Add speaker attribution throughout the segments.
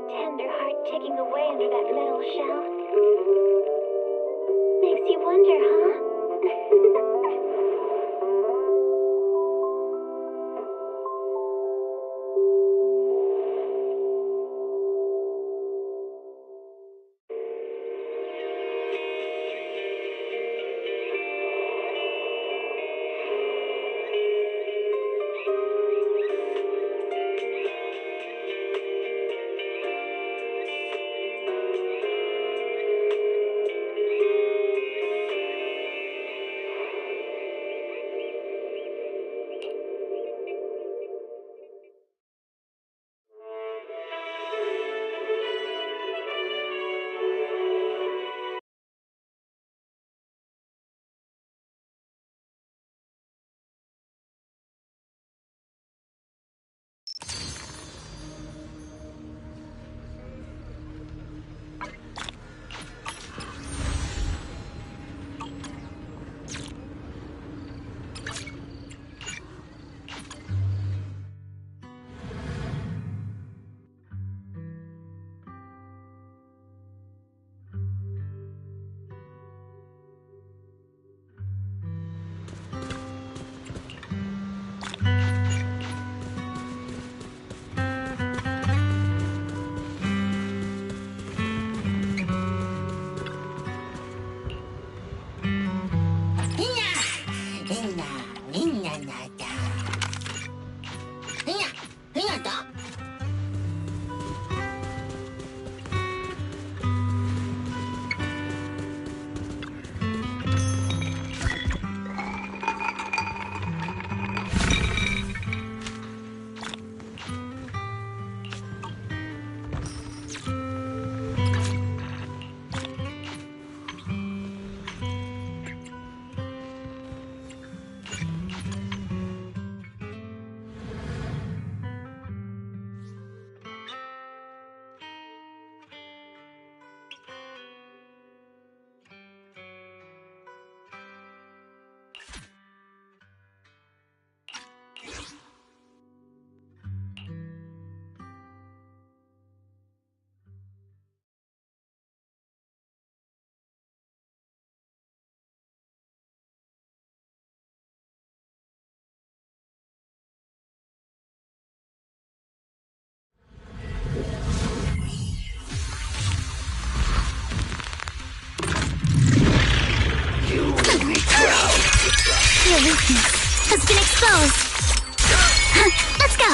Speaker 1: tender heart ticking away under that metal shell. Makes you wonder, huh? Your weakness has been exposed. Let's go.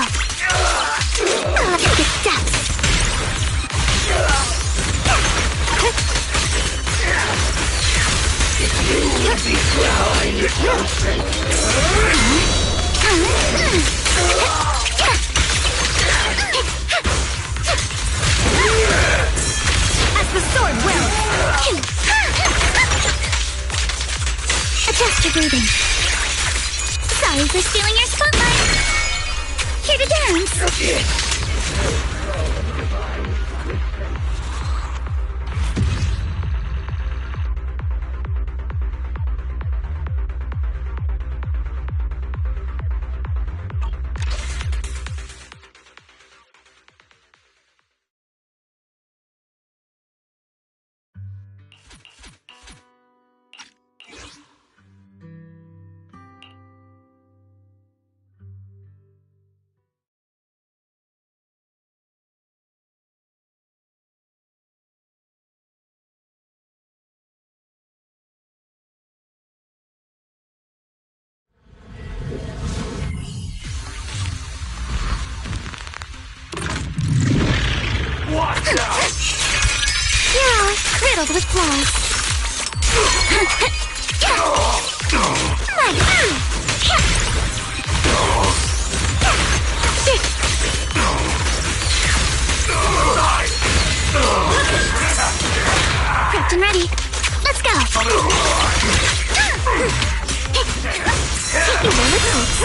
Speaker 1: Take the steps.
Speaker 2: You will be crying yourself.
Speaker 1: As the sword will. Adjust your breathing. Sorry for stealing your spotlight. Here to dance. Riddled with flaws. Prepped and ready. Let's go. Take your bullet hopes.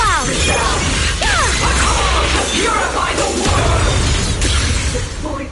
Speaker 1: cloud!
Speaker 2: Purify the world! Void.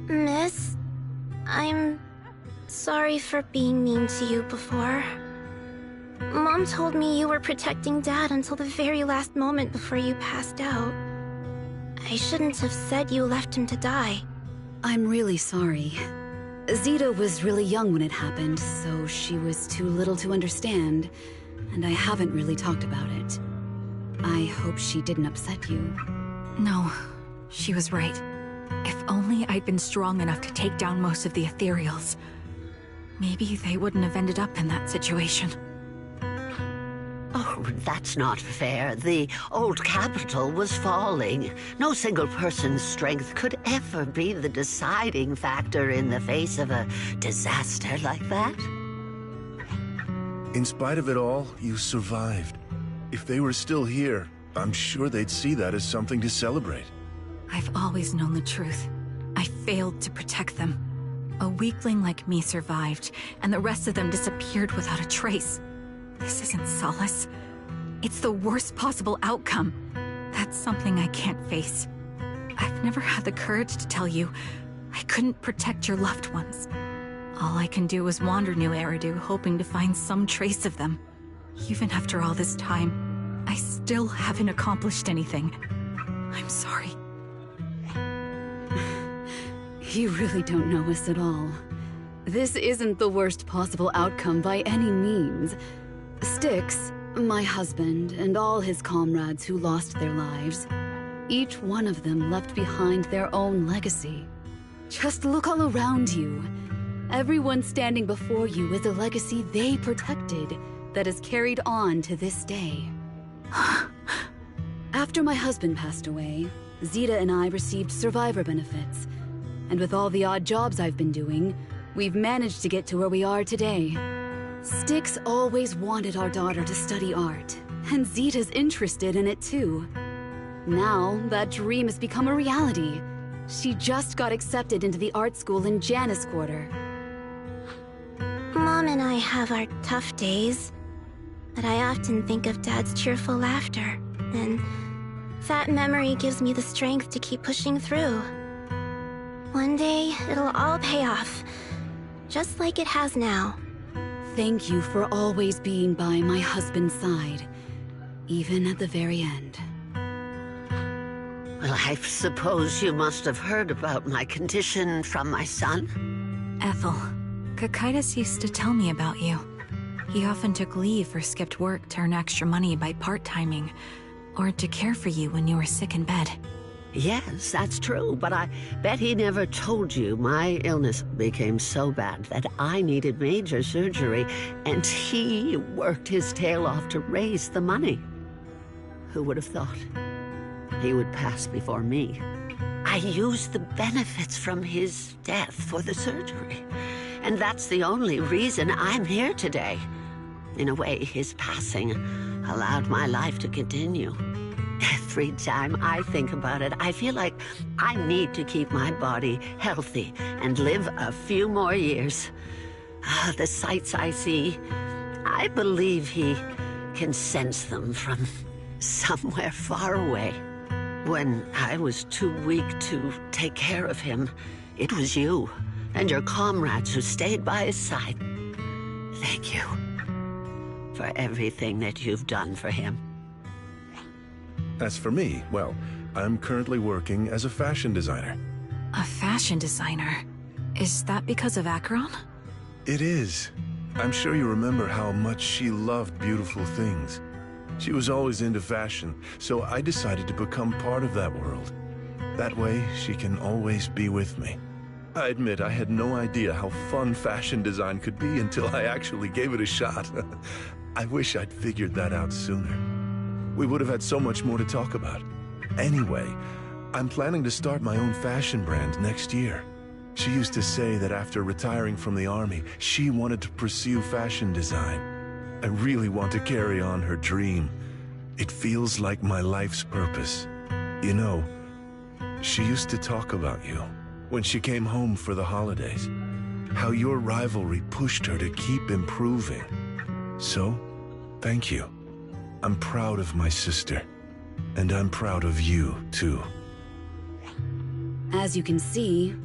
Speaker 1: Miss, I'm sorry for being mean to you before. Mom told me you were protecting Dad until the very last moment before you passed out. I shouldn't have said you left him to die.
Speaker 3: I'm really sorry. Zita was really young when it happened, so she was too little to understand. and I haven't really talked about it. I hope she didn't upset you.
Speaker 4: No, she was right. If only I'd been strong enough to take down most of the ethereals. Maybe they wouldn't have ended up in that situation.
Speaker 5: Oh, that's not fair. The old capital was falling. No single person's strength could ever be the deciding factor in the face of a disaster like that.
Speaker 6: In spite of it all, you survived. If they were still here, I'm sure they'd see that as something to celebrate.
Speaker 4: I've always known the truth. I failed to protect them. A weakling like me survived, and the rest of them disappeared without a trace. This isn't solace. It's the worst possible outcome. That's something I can't face. I've never had the courage to tell you I couldn't protect your loved ones. All I can do is wander New Eridu, hoping to find some trace of them. Even after all this time, I still haven't accomplished anything. I'm sorry.
Speaker 3: You really don't know us at all. This isn't the worst possible outcome by any means. Styx, my husband, and all his comrades who lost their lives, each one of them left behind their own legacy. Just look all around you. Everyone standing before you is a legacy they protected that is carried on to this day. After my husband passed away, Zeta and I received survivor benefits. And with all the odd jobs I've been doing, we've managed to get to where we are today. Styx always wanted our daughter to study art, and Zeta's interested in it too. Now, that dream has become a reality. She just got accepted into the art school in Janus Quarter.
Speaker 1: Mom and I have our tough days, but I often think of Dad's cheerful laughter, and that memory gives me the strength to keep pushing through. One day, it'll all pay off, just like it has now.
Speaker 3: Thank you for always being by my husband's side, even at the very end.
Speaker 5: Well, I suppose you must have heard about my condition from my son.
Speaker 4: Ethel, Kakaitis used to tell me about you. He often took leave or skipped work to earn extra money by part-timing, or to care for you when you were sick in bed.
Speaker 5: Yes, that's true, but I bet he never told you my illness became so bad that I needed major surgery, and he worked his tail off to raise the money. Who would have thought he would pass before me? I used the benefits from his death for the surgery, and that's the only reason I'm here today. In a way, his passing allowed my life to continue. Every time I think about it, I feel like I need to keep my body healthy and live a few more years. The sights I see, I believe he can sense them from somewhere far away. When I was too weak to take care of him, it was you and your comrades who stayed by his side. Thank you for everything that you've done for him.
Speaker 6: As for me, well, I'm currently working as a fashion designer.
Speaker 4: A fashion designer? Is that because of Acheron?
Speaker 6: It is. I'm sure you remember how much she loved beautiful things. She was always into fashion, so I decided to become part of that world. That way, she can always be with me. I admit I had no idea how fun fashion design could be until I actually gave it a shot. I wish I'd figured that out sooner. We would have had so much more to talk about. Anyway, I'm planning to start my own fashion brand next year. She used to say that after retiring from the army, she wanted to pursue fashion design. I really want to carry on her dream. It feels like my life's purpose. You know, she used to talk about you when she came home for the holidays. How your rivalry pushed her to keep improving. So, thank you. I'm proud of my sister, and I'm proud of you, too.
Speaker 3: As you can see,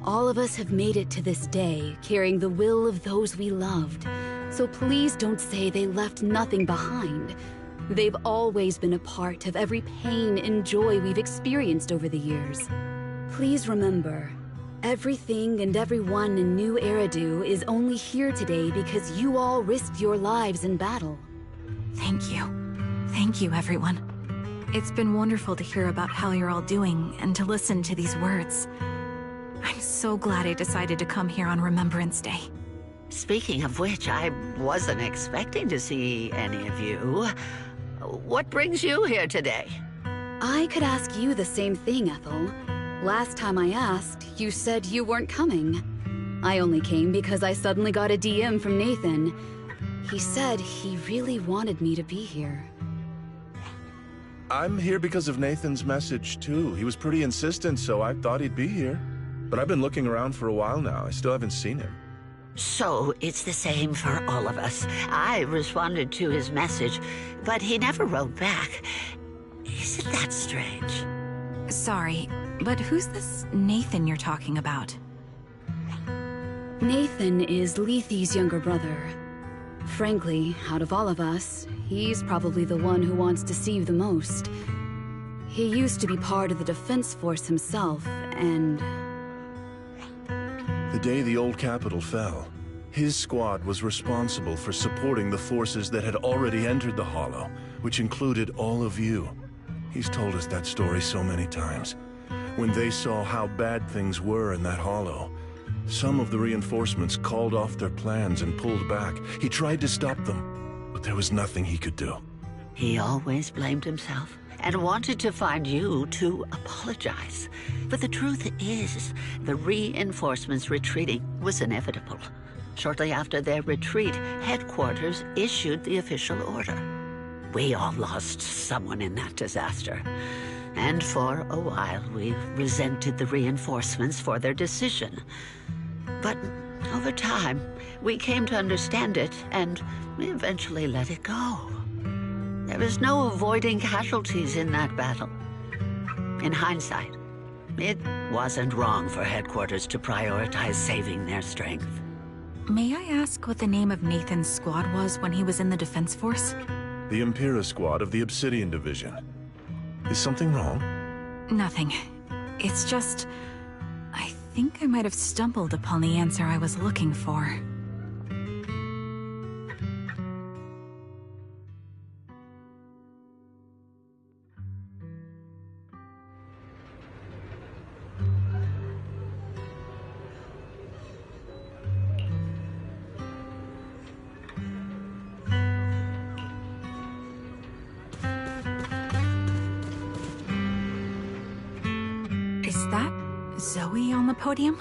Speaker 3: all of us have made it to this day, carrying the will of those we loved. So please don't say they left nothing behind. They've always been a part of every pain and joy we've experienced over the years. Please remember, everything and everyone in New Eridu is only here today because you all risked your lives in battle.
Speaker 4: Thank you. Thank you, everyone. It's been wonderful to hear about how you're all doing and to listen to these words. I'm so glad I decided to come here on Remembrance Day.
Speaker 5: Speaking of which, I wasn't expecting to see any of you. What brings you here today?
Speaker 3: I could ask you the same thing, Ethel. Last time I asked, you said you weren't coming. I only came because I suddenly got a DM from Nathan. He said he really wanted me to be here.
Speaker 6: I'm here because of Nathan's message, too. He was pretty insistent, so I thought he'd be here. But I've been looking around for a while now. I still haven't seen him.
Speaker 5: So it's the same for all of us. I responded to his message, but he never wrote back. Isn't that strange?
Speaker 4: Sorry, but who's this Nathan you're talking about?
Speaker 3: Nathan is Lethe's younger brother. Frankly, out of all of us, he's probably the one who wants to see you the most. He used to be part of the Defense Force himself, and...
Speaker 6: The day the old capital fell, his squad was responsible for supporting the forces that had already entered the Hollow, which included all of you. He's told us that story so many times. When they saw how bad things were in that Hollow, some of the reinforcements called off their plans and pulled back. He tried to stop them, but there was nothing he could do.
Speaker 5: He always blamed himself and wanted to find you to apologize. But the truth is, the reinforcements retreating was inevitable. Shortly after their retreat, headquarters issued the official order. We all lost someone in that disaster. And for a while, we resented the reinforcements for their decision. But over time, we came to understand it, and we eventually let it go. There was no avoiding casualties in that battle. In hindsight, it wasn't wrong for headquarters to prioritize saving their strength.
Speaker 4: May I ask what the name of Nathan's squad was when he was in the Defense Force?
Speaker 6: The Impera squad of the Obsidian Division. Is something wrong?
Speaker 4: Nothing. It's just... I think I might have stumbled upon the answer I was looking for. Is that Zoe on the podium?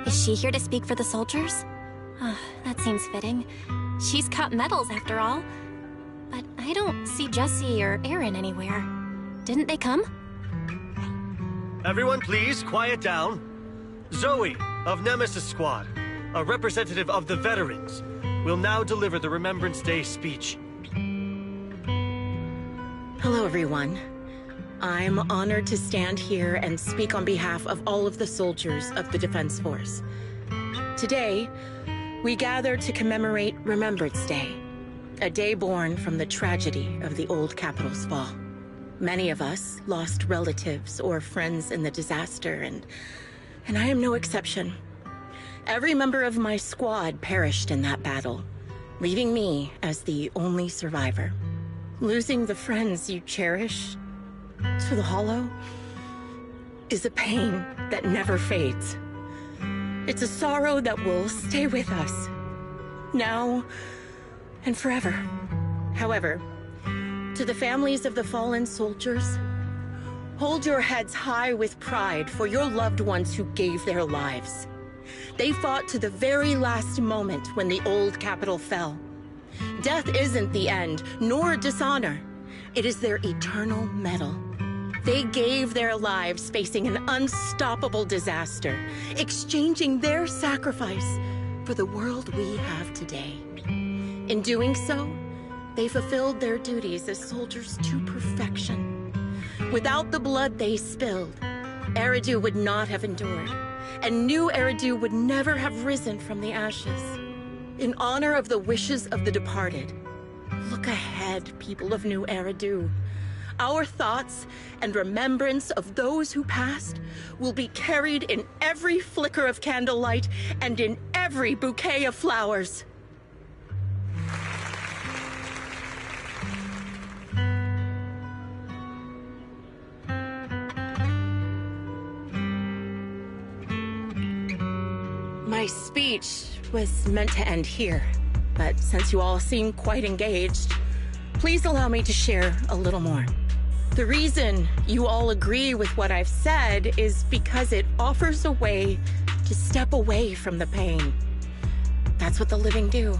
Speaker 1: Is she here to speak for the soldiers? That seems fitting. She's cut medals after all. But I don't see Jesse or Aaron anywhere. Didn't they come?
Speaker 7: Everyone please, quiet down. Zoe, of Nemesis Squad, a representative of the veterans, will now deliver the Remembrance Day speech.
Speaker 8: Hello, everyone. I'm honored to stand here and speak on behalf of all of the soldiers of the Defense Force. Today, we gather to commemorate Remembrance Day, a day born from the tragedy of the old capital's fall. Many of us lost relatives or friends in the disaster, and I am no exception. Every member of my squad perished in that battle, leaving me as the only survivor. Losing the friends you cherish to the Hollow is a pain that never fades. It's a sorrow that will stay with us, now and forever. However, to the families of the fallen soldiers, hold your heads high with pride for your loved ones who gave their lives. They fought to the very last moment when the old capital fell. Death isn't the end, nor dishonor. It is their eternal medal. They gave their lives facing an unstoppable disaster, exchanging their sacrifice for the world we have today. In doing so, they fulfilled their duties as soldiers to perfection. Without the blood they spilled, Eridu would not have endured, and new Eridu would never have risen from the ashes. In honor of the wishes of the departed, look ahead, people of New Eridu. Our thoughts and remembrance of those who passed will be carried in every flicker of candlelight and in every bouquet of flowers. My speech was meant to end here, but since you all seem quite engaged, please allow me to share a little more. The reason you all agree with what I've said is because it offers a way to step away from the pain. That's what the living do.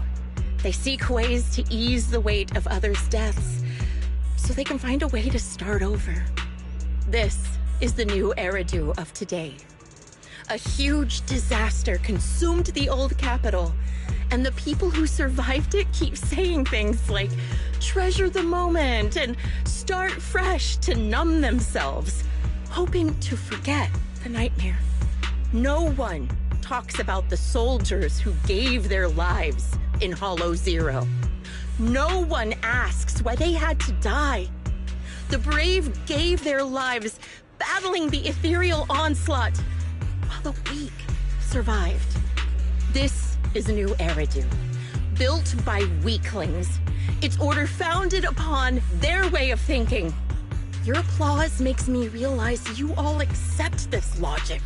Speaker 8: They seek ways to ease the weight of others' deaths so they can find a way to start over. This is the new Eridu of today. A huge disaster consumed the old capital, and the people who survived it keep saying things like, treasure the moment and start fresh to numb themselves, hoping to forget the nightmare. No one talks about the soldiers who gave their lives in Hollow Zero. No one asks why they had to die. The brave gave their lives battling the ethereal onslaught, while the weak survived. This is a new Eridu, built by weaklings. Its order founded upon their way of thinking. Your applause makes me realize you all accept this logic.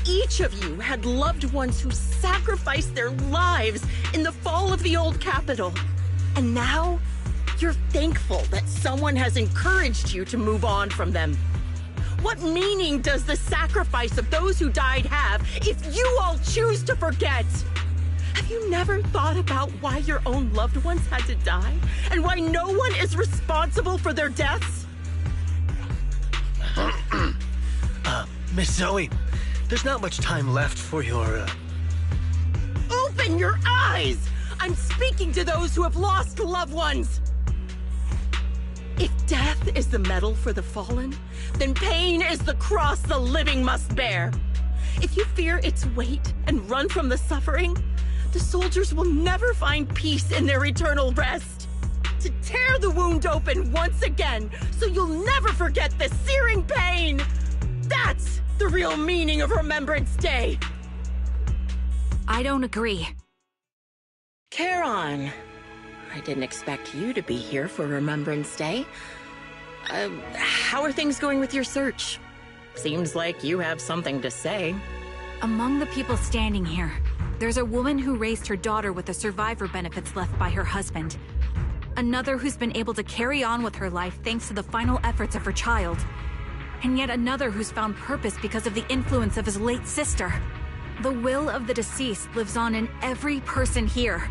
Speaker 8: Each of you had loved ones who sacrificed their lives in the fall of the old capital. And now, you're thankful that someone has encouraged you to move on from them. What meaning does the sacrifice of those who died have if you all choose to forget? Have you never thought about why your own loved ones had to die? And why no one is responsible for their deaths?
Speaker 7: Miss Zoe, there's not much time left for your,
Speaker 8: Open your eyes! I'm speaking to those who have lost loved ones! If death is the medal for the fallen, then pain is the cross the living must bear. If you fear its weight and run from the suffering, the soldiers will never find peace in their eternal rest. To tear the wound open once again, so you'll never forget the searing pain! That's the real meaning of Remembrance Day!
Speaker 4: I don't agree.
Speaker 8: Charon, I didn't expect you to be here for Remembrance Day. How are things going with your search? Seems like you have something to say.
Speaker 4: Among the people standing here, there's a woman who raised her daughter with the survivor benefits left by her husband. Another who's been able to carry on with her life thanks to the final efforts of her child. And yet another who's found purpose because of the influence of his late sister. The will of the deceased lives on in every person here.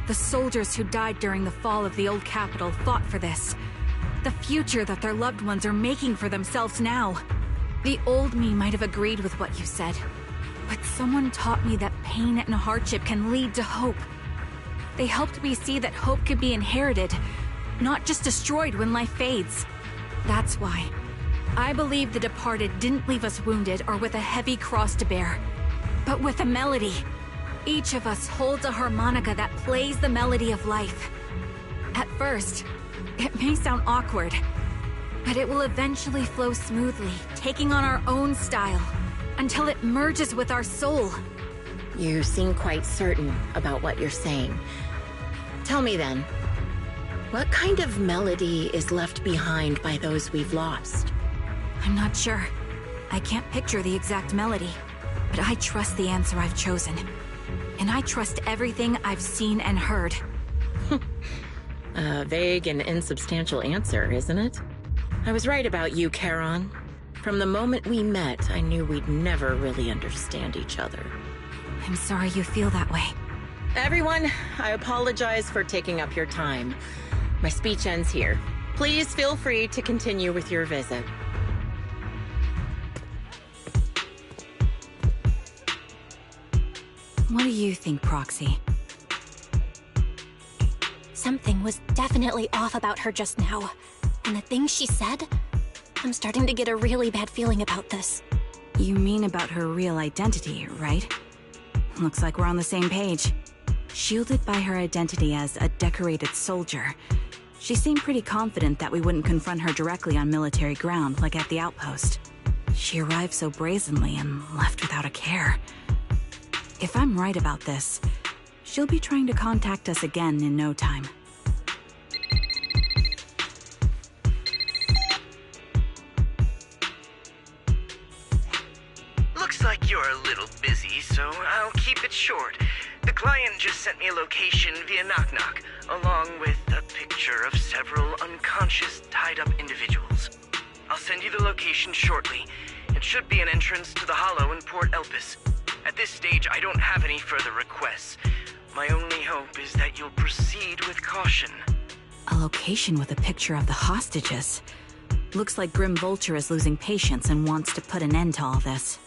Speaker 4: The soldiers who died during the fall of the old capital fought for this. The future that their loved ones are making for themselves now. The old me might have agreed with what you said, but someone taught me that pain and hardship can lead to hope. They helped me see that hope could be inherited, not just destroyed when life fades. That's why I believe the departed didn't leave us wounded or with a heavy cross to bear, but with a melody. Each of us holds a harmonica that plays the melody of life. At first, it may sound awkward, but it will eventually flow smoothly, taking on our own style, until it merges with our soul.
Speaker 8: You seem quite certain about what you're saying. Tell me then, what kind of melody is left behind by those we've lost?
Speaker 4: I'm not sure. I can't picture the exact melody, but I trust the answer I've chosen. And I trust everything I've seen and heard.
Speaker 8: A vague and insubstantial answer, isn't it? I was right about you, Charon. From the moment we met, I knew we'd never really understand each other.
Speaker 4: I'm sorry you feel that way.
Speaker 8: Everyone, I apologize for taking up your time. My speech ends here. Please feel free to continue with your visit.
Speaker 4: What do you think, Proxy?
Speaker 1: Something was definitely off about her just now. And the things she said, I'm starting to get a really bad feeling about this.
Speaker 4: You mean about her real identity, right? Looks like we're on the same page. Shielded by her identity as a decorated soldier, She seemed pretty confident that we wouldn't confront her directly on military ground like at the outpost. She arrived so brazenly and left without a care. If I'm right about this, she'll be trying to contact us again in no time.
Speaker 9: Looks like you're a little busy, so I'll keep it short. The client just sent me a location via knock-knock, along with a picture of several unconscious, tied-up individuals. I'll send you the location shortly. It should be an entrance to the Hollow in Port Elpis. At this stage, I don't have any further requests. My only hope is that you'll proceed with caution.
Speaker 4: A location with a picture of the hostages. Looks like Grim Vulture is losing patience and wants to put an end to all this.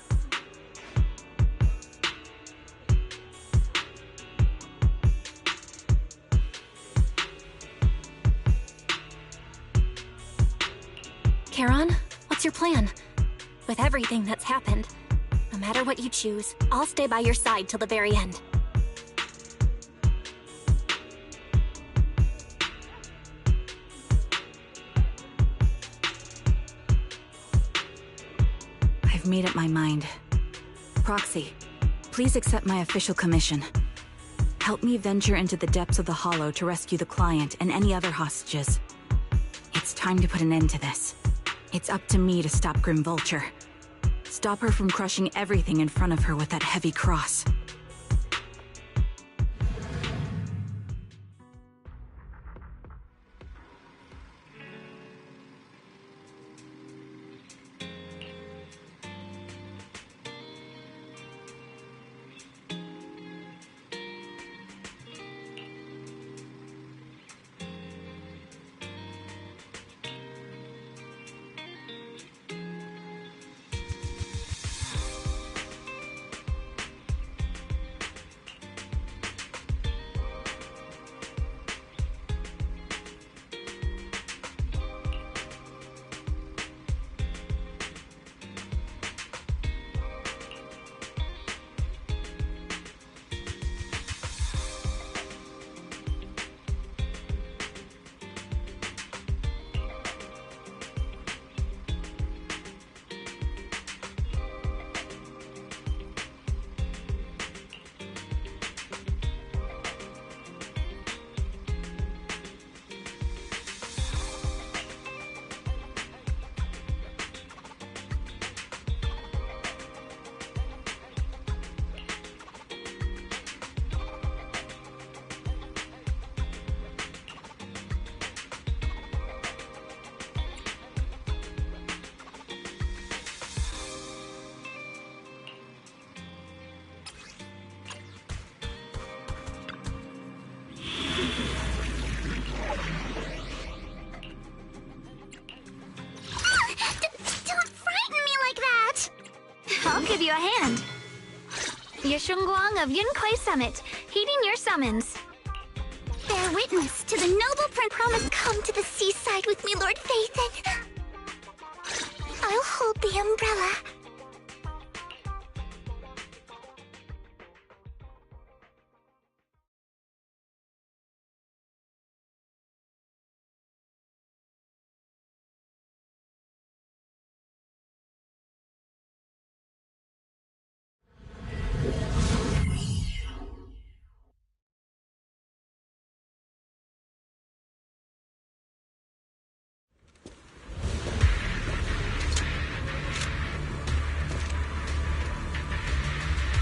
Speaker 10: Charon, what's your plan? With everything that's happened, no matter what you choose, I'll stay by your side till the very end.
Speaker 4: I've made up my mind. Proxy, please accept my official commission. Help me venture into the depths of the Hollow to rescue the client and any other hostages. It's time to put an end to this. It's up to me to stop Grim Vulture. Stop her from crushing everything in front of her with that heavy cross.
Speaker 1: I'll give you a hand. Yeshungguang of Yunkai Summit, heeding your summons. Bear witness to the noble promise. Come to the seaside with me, Lord Phaethon. I'll hold the umbrella.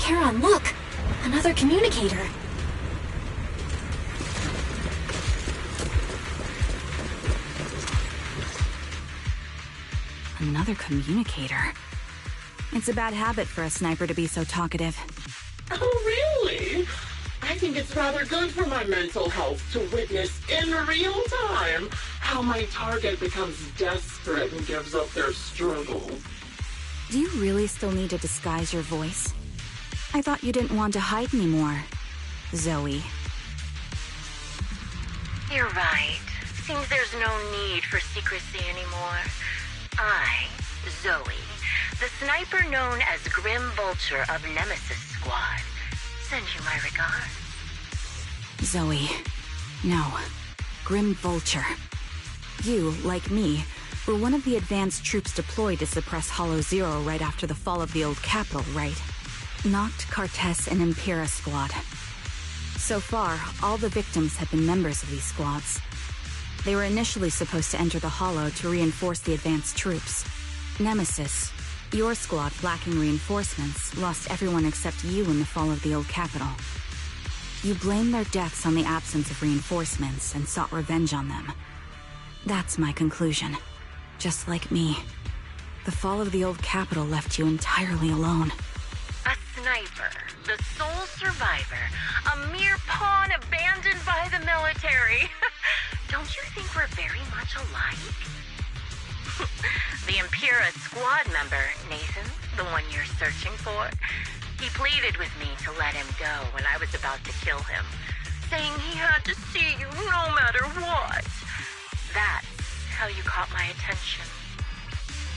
Speaker 10: Charon, look! Another communicator.
Speaker 4: Another communicator. It's a bad habit for a sniper to be so talkative.
Speaker 11: Oh, really? I think it's rather good for my mental health to witness in real time how my target becomes desperate and gives up their struggle.
Speaker 4: Do you really still need to disguise your voice? I thought you didn't want to hide anymore, Zoe.
Speaker 12: You're right. Seems there's no need for secrecy anymore. I, Zoe, the sniper known as Grim Vulture of Nemesis Squad, send you my regards.
Speaker 4: Zoe, no. Grim Vulture. You, like me, were one of the advanced troops deployed to suppress Hollow Zero right after the fall of the old capital, right? Nod-Krai and Impera Squad. So far, all the victims have been members of these squads. They were initially supposed to enter the Hollow to reinforce the advanced troops. Nemesis, your squad lacking reinforcements, lost everyone except you in the fall of the old capital. You blamed their deaths on the absence of reinforcements and sought revenge on them. That's my conclusion. Just like me. The fall of the old capital left you entirely alone.
Speaker 12: A sniper, the sole survivor, a mere pawn abandoned by the military. Don't you think we're very much alike? The Impera squad member, Nathan, the one you're searching for, he pleaded with me to let him go when I was about to kill him, saying he had to see you no matter what. That's how you caught my attention.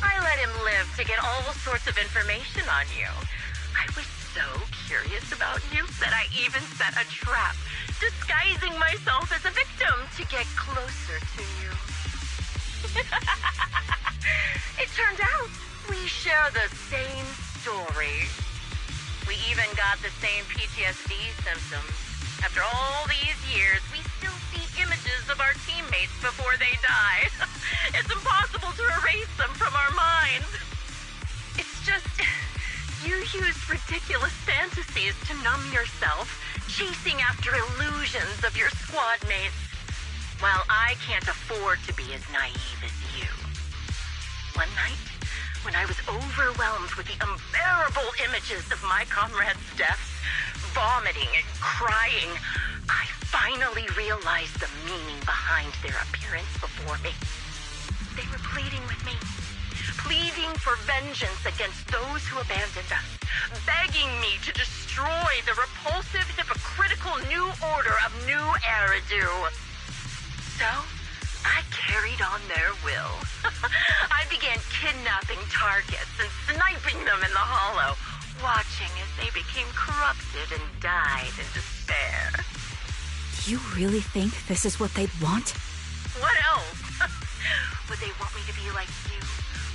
Speaker 12: I let him live to get all sorts of information on you. I was so curious about you that I even set a trap, disguising myself as a victim to get closer to you. It turned out we share the same story. We even got the same PTSD symptoms. After all these years, we still see images of our teammates before they die. It's impossible to erase them from our minds. It's just, you use ridiculous fantasies to numb yourself, chasing after illusions of your squad mates, while I can't afford to be as naive as you. One night, when I was overwhelmed with the unbearable images of my comrades' deaths, vomiting and crying, I finally realized the meaning behind their appearance before me. They were pleading with me, pleading for vengeance against those who abandoned us, begging me to destroy the repulsive, hypocritical new order of New Eridu. So, I carried on their will. I began kidnapping targets and sniping them in the Hollow, watching as they became corrupted and died in despair.
Speaker 4: You really think this is what they'd want?
Speaker 12: What else? Would they want me to be like you,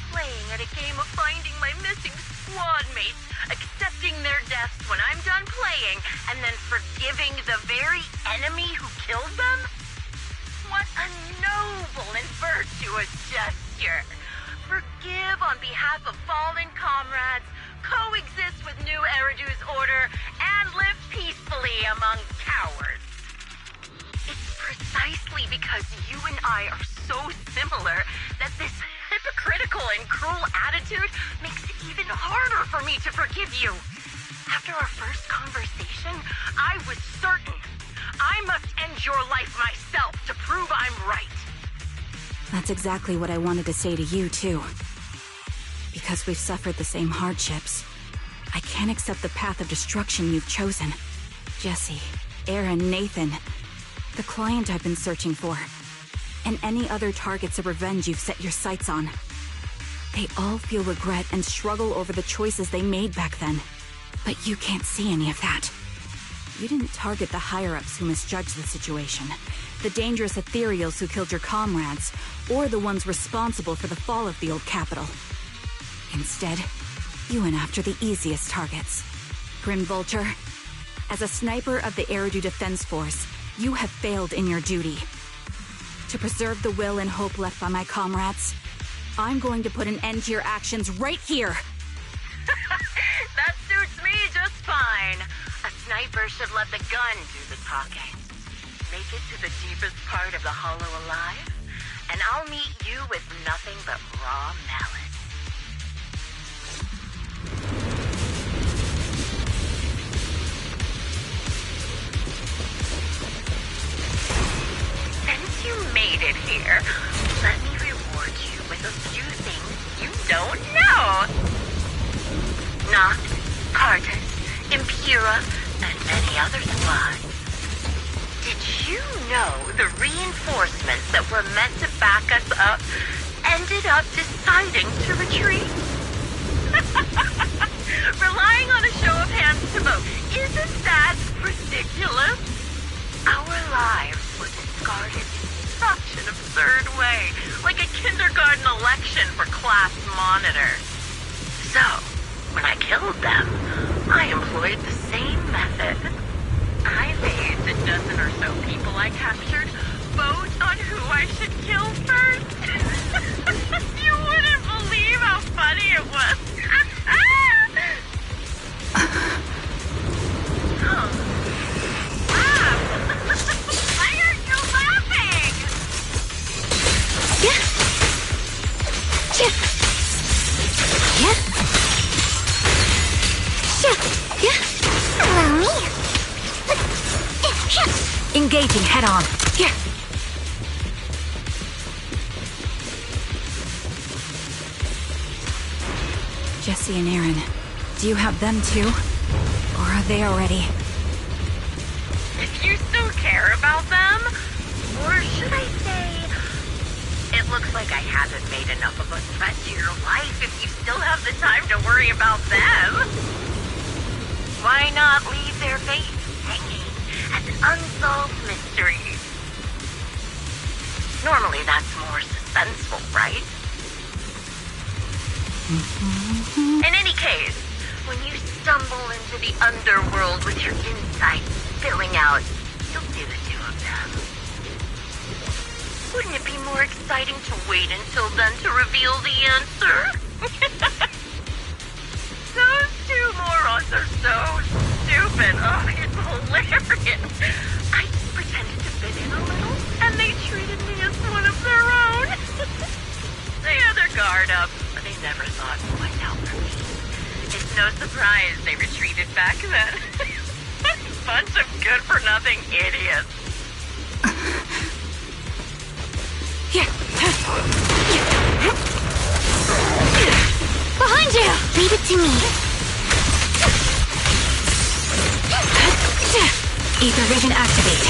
Speaker 12: playing at a game of finding my missing squad mates, accepting their deaths when I'm done playing, and then forgiving the very enemy who killed them? What a noble and virtuous gesture! Forgive on behalf of fallen comrades, coexist with New Eridu's order, and live peacefully among cowards. It's precisely because you and I are so similar that this hypocritical and cruel attitude makes it even harder for me to forgive you. After our first conversation, I was certain I must end your life myself to prove I'm right.
Speaker 4: That's exactly what I wanted to say to you, too. Because we've suffered the same hardships, I can't accept the path of destruction you've chosen. Jesse, Aaron, Nathan, the client I've been searching for, and any other targets of revenge you've set your sights on. They all feel regret and struggle over the choices they made back then. But you can't see any of that. You didn't target the higher-ups who misjudged the situation, the dangerous ethereals who killed your comrades, or the ones responsible for the fall of the old capital. Instead, you went after the easiest targets. Grim Vulture, as a sniper of the Eridu Defense Force, you have failed in your duty. To preserve the will and hope left by my comrades, I'm going to put an end to your actions right here!
Speaker 12: That suits me just fine. A sniper should let the gun do the talking. Make it to the deepest part of the Hollow alive, and I'll meet you with nothing but raw malice. Since you made it here, let me reward you with a few things you don't know. Nod-Krai, Impera, and many other squads. Did you know the reinforcements that were meant to back us up ended up deciding to retreat? Relying on a show of hands to vote, isn't that ridiculous? Our lives were discarded such an absurd way, like a kindergarten election for class monitor. So, when I killed them, I employed the same method. I made the dozen or so people I captured vote on who I should kill first. You wouldn't believe how funny it was. Oh. Laugh. Why aren't you laughing?
Speaker 1: Yeah. Yeah. Yeah. Yeah. Allow me.
Speaker 4: Engaging head-on.
Speaker 1: Yeah.
Speaker 4: Jesse and Aaron, do you have them too? Or are they already?
Speaker 12: If you still care about them, or should I say, it looks like I haven't made enough of a threat to your life if you still have the time to worry about them. Why not leave their fate hanging as an unsolved mystery? Normally that's more suspenseful, right? In any case, when you stumble into the underworld with your insights spilling out, you'll see the two of them. Wouldn't it be more exciting to wait until then to reveal the answer? Those two morons are so stupid. Oh, it's hilarious. I just pretended to fit in a little, and they treated me as one of their own. They had their guard up, but they never thought twice out for me. It's no surprise they retreated back then. Bunch of good-for-nothing idiots.
Speaker 1: Behind you! Leave it to me.
Speaker 4: Ether vision activate.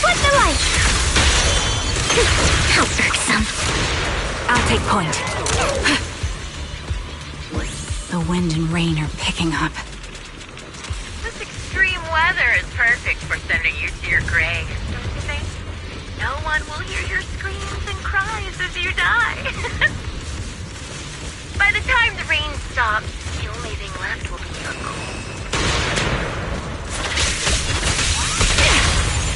Speaker 1: What the light? How irksome.
Speaker 4: I'll take point. The wind and rain are picking up.
Speaker 12: This extreme weather is perfect for sending you to your grave, don't you think? No one will hear your screams and cries as you die. By the time the rain stops, the only thing left will be your cold.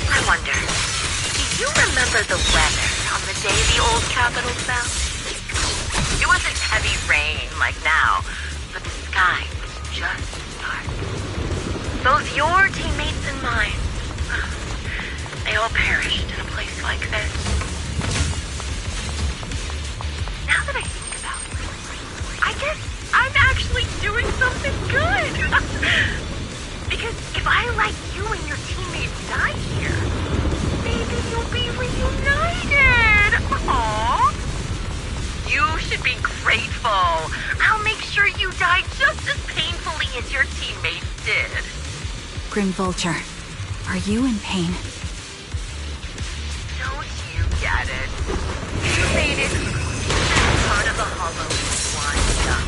Speaker 12: I wonder, do you remember the weather on the day the old Capitol fell? It wasn't heavy rain like now, but the sky was just dark. Both your teammates and mine, they all perished in a place like this. Now that I think about it, I guess I'm actually doing something good. Because if I let you and your teammates die here, maybe you'll be reunited. Aww. You should be grateful. I'll make sure you die just as painfully as your teammates did.
Speaker 4: Grim Vulture, are you in pain?
Speaker 12: Don't you get it? You made it part of the Hollow winds up.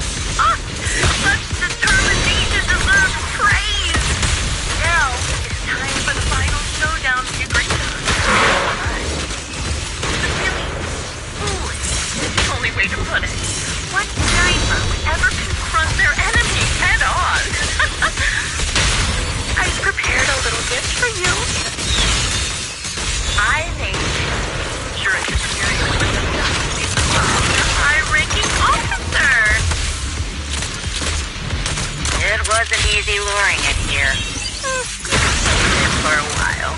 Speaker 12: Such determination deserves praise. Now it's time for the final showdown to your great The really foolish is the only way to put it. What sniper would ever confront their enemy head on? I've prepared a little gift for you. I made your experience with a high-ranking officer. It wasn't easy luring it here. For a while.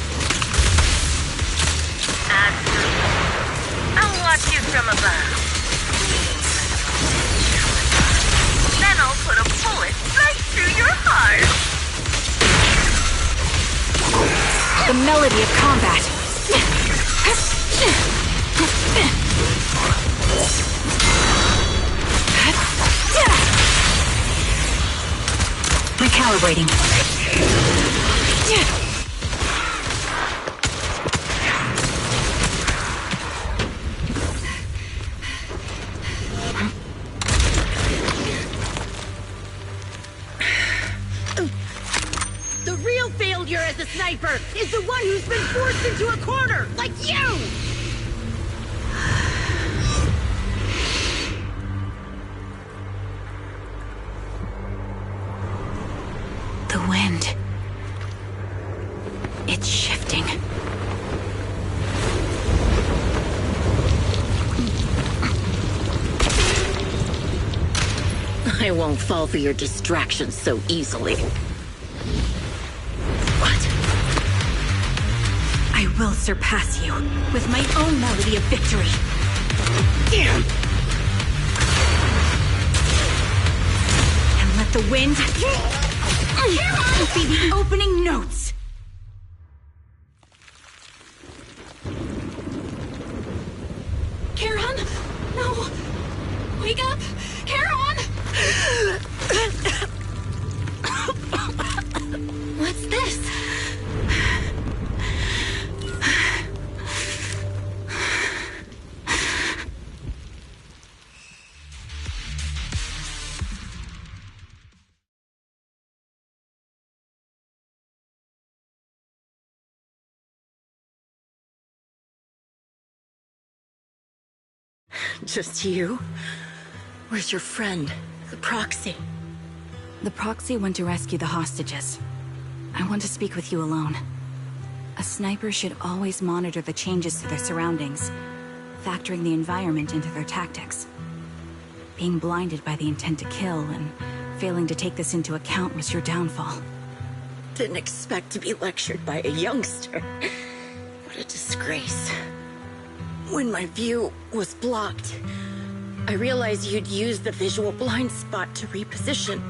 Speaker 12: I'll watch you from above. Then I'll put a bullet right through your heart.
Speaker 4: The melody of combat. Recalibrating.
Speaker 8: failure as a sniper is the one who's been forced into a corner, like you!
Speaker 4: The wind. It's shifting.
Speaker 8: I won't fall for your distractions so easily. What?
Speaker 4: I will surpass you with my own melody of victory.
Speaker 8: Damn!
Speaker 4: And let the wind be the opening notes.
Speaker 10: Charon? No! Wake up! Charon! What's this?
Speaker 8: Just you? Where's your friend, the Proxy?
Speaker 4: The Proxy went to rescue the hostages. I want to speak with you alone. A sniper should always monitor the changes to their surroundings, factoring the environment into their tactics. Being blinded by the intent to kill and failing to take this into account was your downfall.
Speaker 8: Didn't expect to be lectured by a youngster. What a disgrace. When my view was blocked, I realized you'd used the visual blind spot to reposition.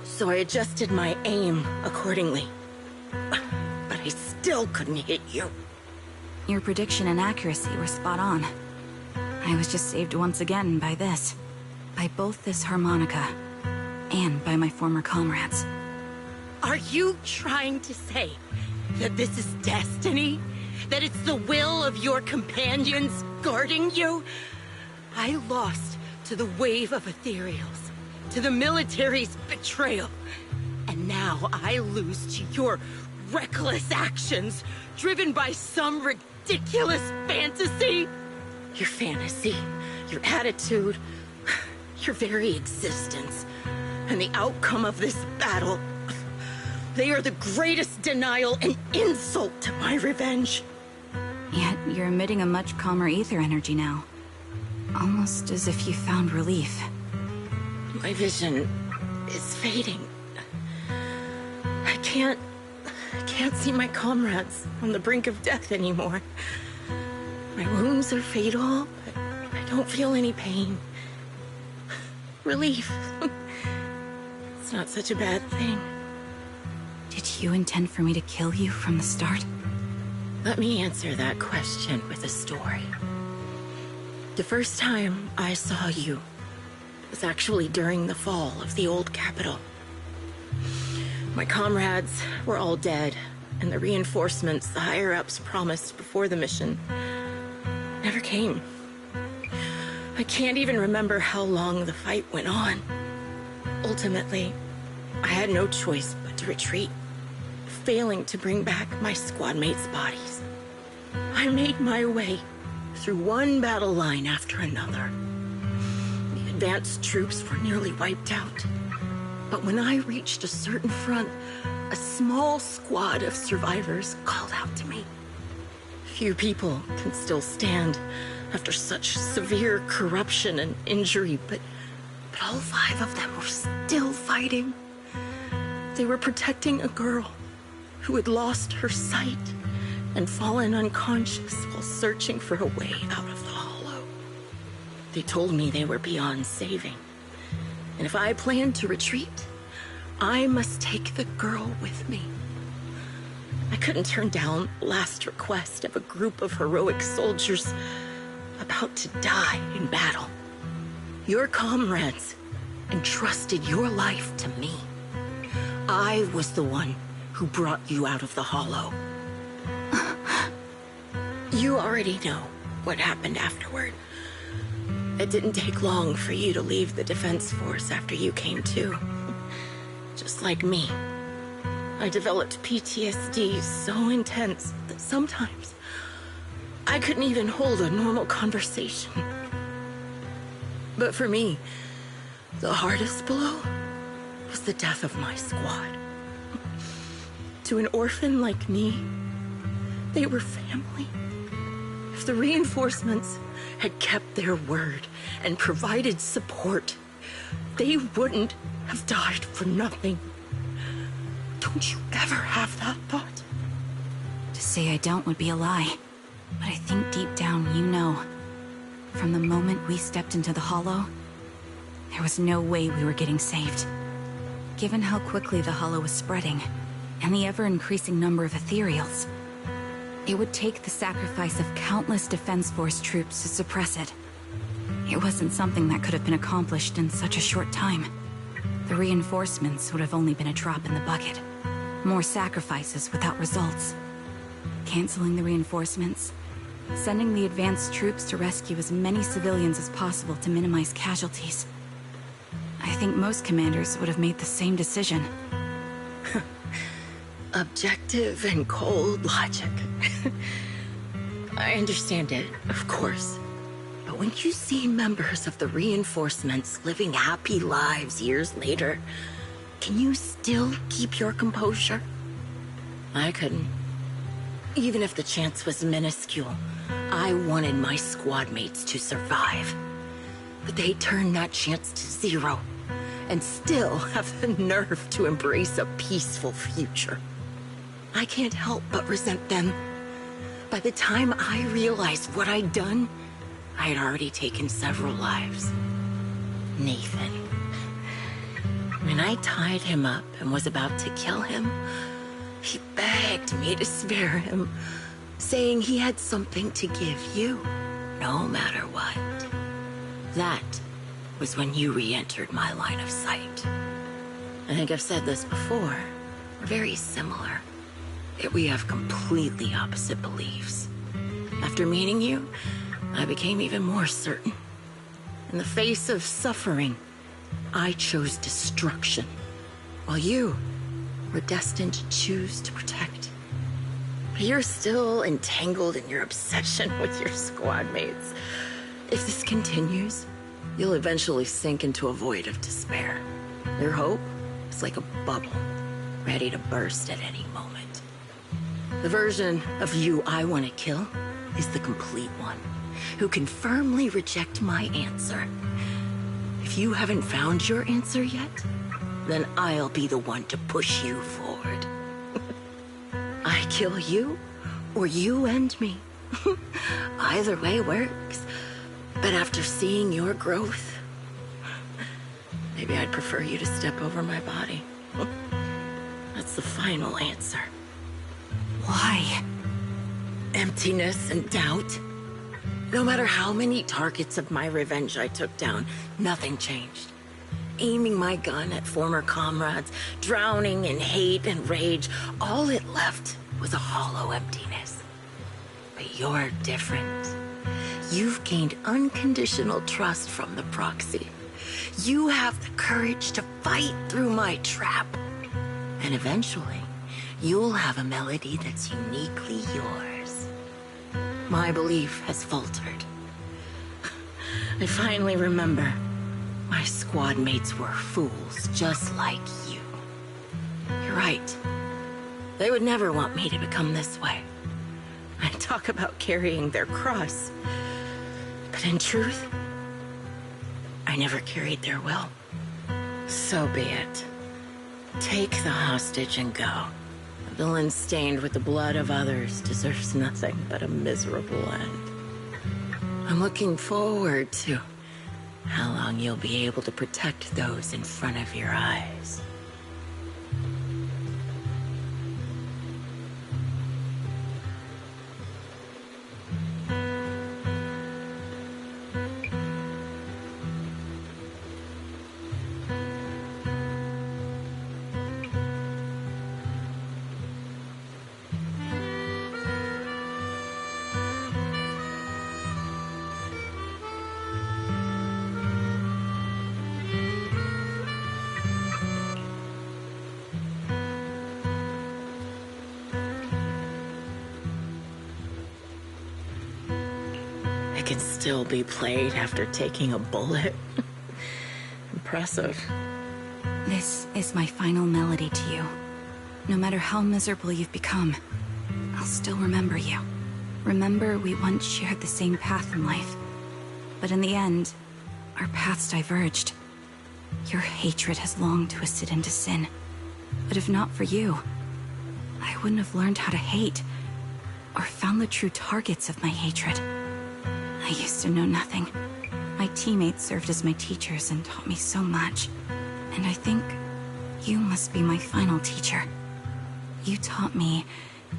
Speaker 8: So I adjusted my aim accordingly. But I still couldn't hit you.
Speaker 4: Your prediction and accuracy were spot on. I was just saved once again by this. By both this harmonica and by my former comrades.
Speaker 8: Are you trying to say that this is destiny? That it's the will of your companions guarding you? I lost to the wave of ethereals, to the military's betrayal. And now I lose to your reckless actions, driven by some ridiculous fantasy. Your fantasy, your attitude, your very existence, and the outcome of this battle, they are the greatest denial and insult to my revenge.
Speaker 4: Yet you're emitting a much calmer ether energy now. Almost as if you found relief.
Speaker 8: My vision is fading. I can't see my comrades on the brink of death anymore. My wounds are fatal, but I don't feel any pain. Relief. It's not such a bad thing.
Speaker 4: Did you intend for me to kill you from the start?
Speaker 8: Let me answer that question with a story. The first time I saw you was actually during the fall of the old capital. My comrades were all dead, and the reinforcements the higher-ups promised before the mission never came. I can't even remember how long the fight went on. Ultimately, I had no choice but to retreat, failing to bring back my squad mates' bodies. I made my way through one battle line after another. The advanced troops were nearly wiped out. But when I reached a certain front, a small squad of survivors called out to me. Few people can still stand after such severe corruption and injury, but all 5 of them were still fighting. They were protecting a girl who had lost her sight and fallen unconscious while searching for a way out of the hollow. They told me they were beyond saving, and if I planned to retreat, I must take the girl with me. I couldn't turn down the last request of a group of heroic soldiers about to die in battle. Your comrades entrusted your life to me. I was the one who brought you out of the hollow. You already know what happened afterward. It didn't take long for you to leave the Defense Force after you came to. Just like me. I developed PTSD so intense that sometimes I couldn't even hold a normal conversation. But for me, the hardest blow was the death of my squad. To an orphan like me, they were family. If the reinforcements had kept their word and provided support, they wouldn't have died for nothing. Don't you ever have that thought?
Speaker 4: To say I don't would be a lie, but I think deep down you know. From the moment we stepped into the Hollow, there was no way we were getting saved. Given how quickly the Hollow was spreading, and the ever-increasing number of ethereals, it would take the sacrifice of countless Defense Force troops to suppress it. It wasn't something that could have been accomplished in such a short time. The reinforcements would have only been a drop in the bucket. More sacrifices without results. Canceling the reinforcements, sending the advanced troops to rescue as many civilians as possible to minimize casualties. I think most commanders would have made the same decision.
Speaker 8: Objective and cold logic. I understand it, of course. But when you see members of the reinforcements living happy lives years later, can you still keep your composure? I couldn't. Even if the chance was minuscule, I wanted my squad mates to survive. But they turned that chance to zero, and still have the nerve to embrace a peaceful future. I can't help but resent them. By the time I realized what I'd done, I had already taken several lives. Nathan. When I tied him up and was about to kill him, he begged me to spare him, saying he had something to give you, no matter what. That was when you re-entered my line of sight. I think I've said this before. We're very similar, yet we have completely opposite beliefs. After meeting you, I became even more certain. In the face of suffering, I chose destruction, while you were destined to choose to protect. But you're still entangled in your obsession with your squad mates. If this continues, you'll eventually sink into a void of despair. Your hope is like a bubble, ready to burst at any moment. The version of you I want to kill is the complete one, who can firmly reject my answer. If you haven't found your answer yet, then I'll be the one to push you forward. I kill you, or you end me. Either way works. But after seeing your growth, maybe I'd prefer you to step over my body. That's the final answer.
Speaker 4: Why?
Speaker 8: Emptiness and doubt. No matter how many targets of my revenge I took down, nothing changed. Aiming my gun at former comrades, drowning in hate and rage, all it left was a hollow emptiness. But you're different. You've gained unconditional trust from the Proxy. You have the courage to fight through my trap. And eventually, you'll have a melody that's uniquely yours. My belief has faltered. I finally remember. My squad mates were fools just like you. You're right. They would never want me to become this way. I talk about carrying their cross. But in truth, I never carried their will. So be it. Take the hostage and go. A villain stained with the blood of others deserves nothing but a miserable end. I'm looking forward to how long you'll be able to protect those in front of your eyes. can still be played after taking a bullet. Impressive.
Speaker 4: This is my final melody to you. No matter how miserable you've become, I'll still remember you. Remember we once shared the same path in life. But in the end, our paths diverged. Your hatred has long twisted into sin. But if not for you, I wouldn't have learned how to hate, or found the true targets of my hatred. I used to know nothing. My teammates served as my teachers and taught me so much. And I think you must be my final teacher. You taught me,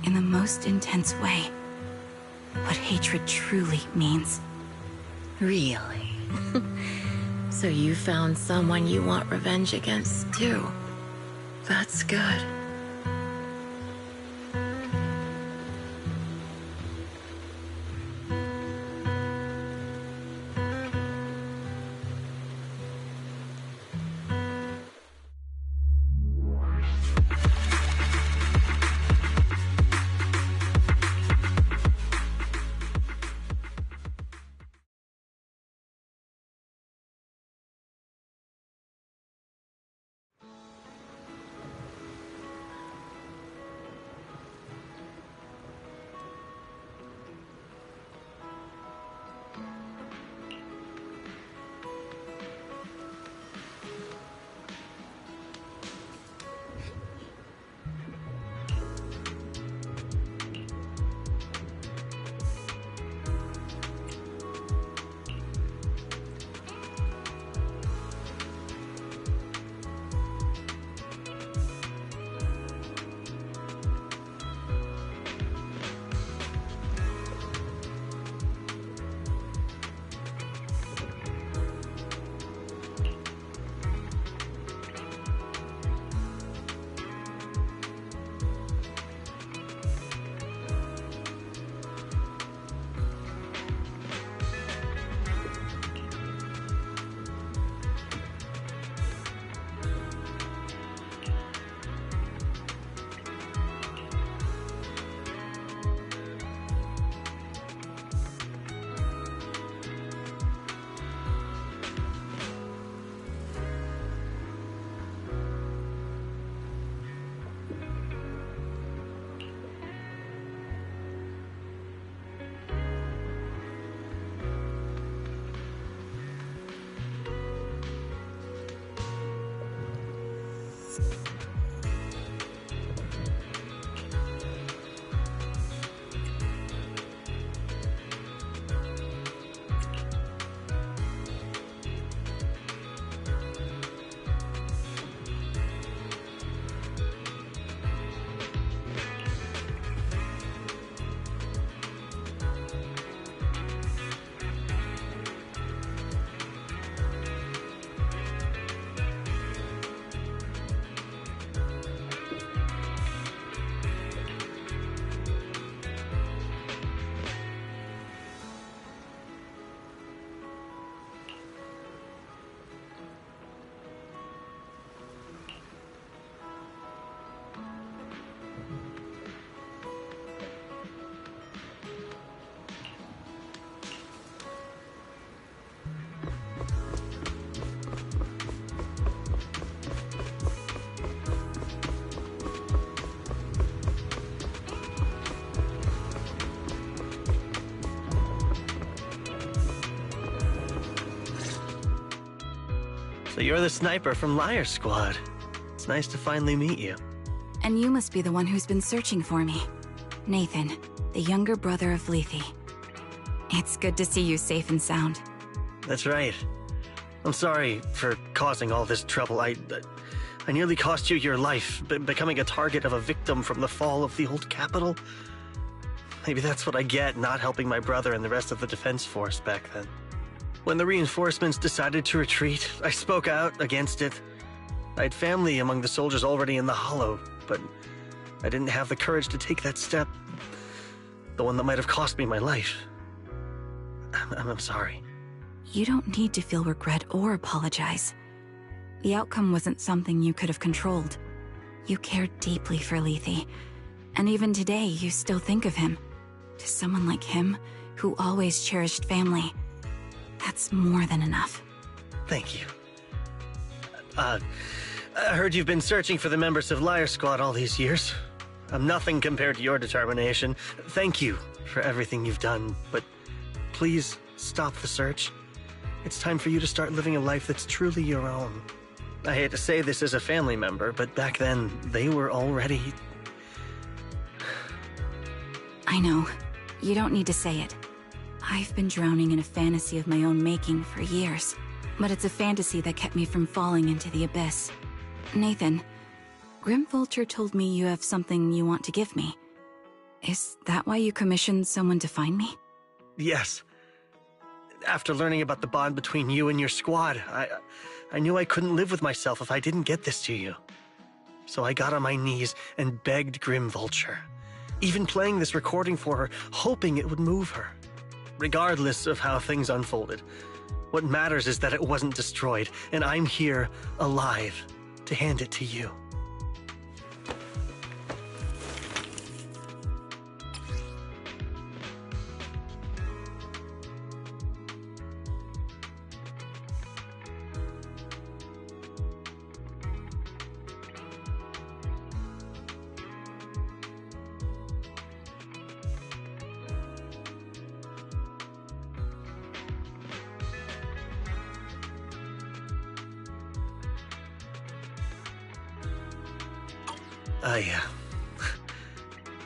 Speaker 4: in the most intense way, what hatred truly means.
Speaker 8: Really? So you found someone you want revenge against, too. That's good.
Speaker 7: So you're the sniper from Liar Squad. It's nice to finally meet you.
Speaker 4: And you must be the one who's been searching for me. Nathan, the younger brother of Lethe. It's good to see you safe and sound.
Speaker 7: That's right. I'm sorry for causing all this trouble. I nearly cost you your life, becoming a target of a victim from the fall of the old capital. Maybe that's what I get not helping my brother and the rest of the defense force back then. When the reinforcements decided to retreat, I spoke out against it. I had family among the soldiers already in the Hollow, but I didn't have the courage to take that step. The one that might have cost me my life. I'm sorry.
Speaker 4: You don't need to feel regret or apologize. The outcome wasn't something you could have controlled. You cared deeply for Lethe, and even today you still think of him. To someone like him, who always cherished family. That's more than enough.
Speaker 7: Thank you. I heard you've been searching for the members of Liar Squad all these years. I'm nothing compared to your determination. Thank you for everything you've done, but please stop the search. It's time for you to start living a life that's truly your own. I hate to say this as a family member, but back then, they were already...
Speaker 4: I know. You don't need to say it. I've been drowning in a fantasy of my own making for years, but it's a fantasy that kept me from falling into the abyss. Nathan, Grim Vulture told me you have something you want to give me. Is that why you commissioned someone to find me?
Speaker 7: Yes. After learning about the bond between you and your squad, I knew I couldn't live with myself if I didn't get this to you. So I got on my knees and begged Grim Vulture, even playing this recording for her, hoping it would move her. Regardless of how things unfolded, what matters is that it wasn't destroyed, and I'm here, alive, to hand it to you.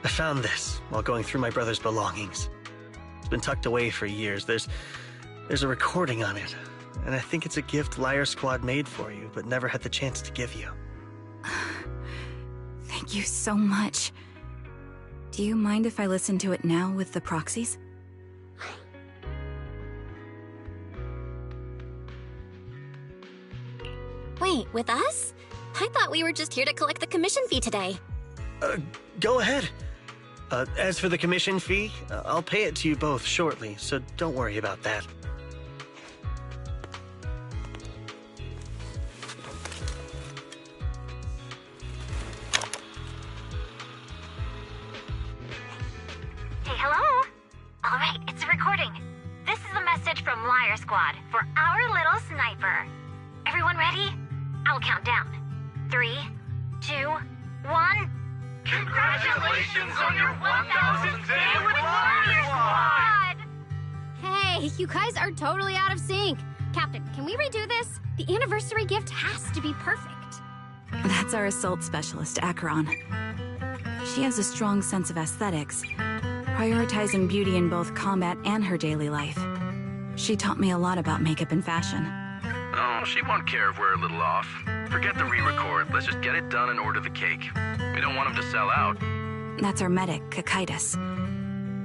Speaker 7: I found this while going through my brother's belongings. It's been tucked away for years. There's a recording on it, and I think it's a gift Liar Squad made for you, but never had the chance to give you.
Speaker 4: Thank you so much. Do you mind if I listen to it now with the proxies?
Speaker 10: Wait, with us? I thought we were just here to collect the commission fee today.
Speaker 7: Go ahead. As for the commission fee, I'll pay it to you both shortly, so don't worry about that.
Speaker 13: Hey, hello? All right, it's a recording. This is a message from Liar Squad for our little sniper. Everyone ready? I'll count down. 3, 2, 1...
Speaker 2: Congratulations on your 1000th day with Liar Squad!
Speaker 14: Hey, you guys are totally out of sync. Captain, can we redo this? The anniversary gift has to be perfect.
Speaker 4: That's our assault specialist, Acheron. She has a strong sense of aesthetics, prioritizing beauty in both combat and her daily life. She taught me a lot about makeup and fashion.
Speaker 15: Oh, she won't care if we're a little off. Forget the re-record. Let's just get it done and order the cake. We don't want him to sell out.
Speaker 4: That's our medic, Kakaitis.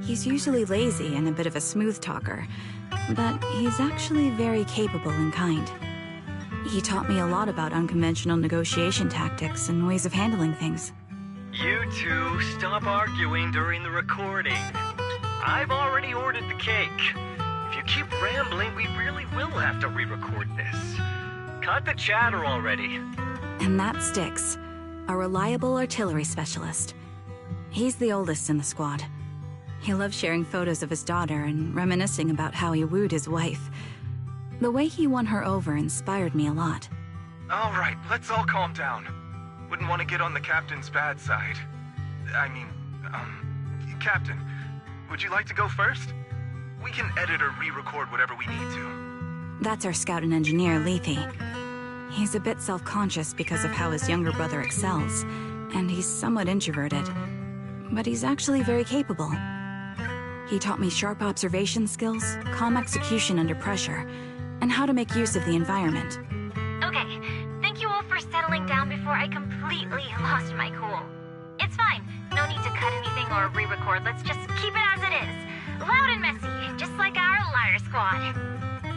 Speaker 4: He's usually lazy and a bit of a smooth talker, but he's actually very capable and kind. He taught me a lot about unconventional negotiation tactics and ways of handling things.
Speaker 16: You two, stop arguing during the recording. I've already ordered the cake. If you keep rambling, we really will have to re-record this. Cut the chatter already.
Speaker 4: And that's Styx, a reliable artillery specialist. He's the oldest in the squad. He loves sharing photos of his daughter and reminiscing about how he wooed his wife. The way he won her over inspired me a lot.
Speaker 17: All right, let's all calm down. Wouldn't want to get on the captain's bad side. Captain, would you like to go first? We can edit or re-record whatever we need to.
Speaker 4: That's our scout and engineer, Lethe. He's a bit self-conscious because of how his younger brother excels, and he's somewhat introverted. But he's actually very capable. He taught me sharp observation skills, calm execution under pressure, and how to make use of the environment.
Speaker 13: Okay, thank you all for settling down before I completely lost my cool. It's fine. No need to cut anything or re-record. Let's just keep it as it is. Loud and messy, just like our Liar Squad.